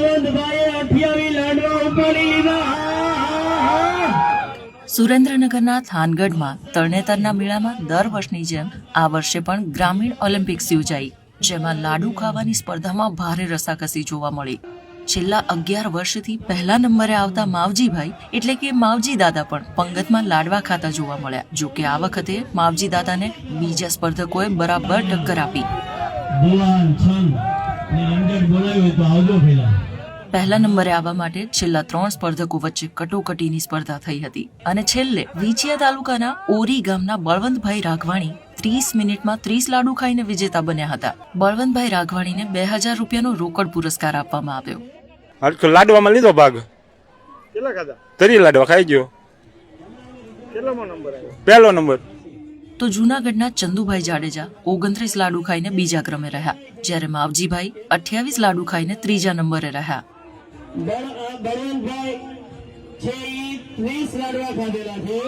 બળવંતભાઈએ 28 લાડવા ઉપાડી લીધા। સુરેન્દ્રનગરના થાનગઢમાં તરણેતરના મેળામાં દર વર્ષની જેમ આ વર્ષે પણ ગ્રામીણ ઓલિમ્પિક્સ યોજાઈ, જેમાં લાડુ ખાવાની સ્પર્ધામાં ભારે રસાકસી જોવા મળી। છેલ્લા 11 વર્ષથી પહેલા નંબરે આવતા માવજીભાઈ એટલે કે માવજી દાદા પણ પંગતમાં લાડવા ખાતા જોવા મળ્યા। જો કે આ વખતે માવજી દાદાને બીજા સ્પર્ધકોએ બરાબર ટક્કર આપી। પહેલા નંબરે આવવા માટે છેલ્લા 3 સ્પર્ધકો વચ્ચે કટોકટીની સ્પર્ધા થઈ હતી અને છેલ્લે વિંછિયા તાલુકાના ઓરી ગામના બળવંતભાઈ રાઘવાણી 30 મિનિટમાં 30 લાડુ ખાઈને વિજેતા બન્યા હતા। બળવંતભાઈ રાઘવાણીને 2000 રૂપિયાનો રોકડ પુરસ્કાર આપવામાં આવ્યો। લાડવામાં લીધો ભાગ, કેટલા ખાધા? 30 લાડવા ખાઈ ગયો। કેટલામો નંબર આવ્યો? પહેલો નંબર। તો જૂનાગઢના ચંદુભાઈ જાડેજા 29 લાડુ ખાઈને બીજા ક્રમે રહ્યા, જ્યારે માવજીભાઈ 28 લાડુ ખાઈને ત્રીજા નંબરે રહ્યા। બળવંતભાઈ છે 30 લાડવા ખાધેલા છે।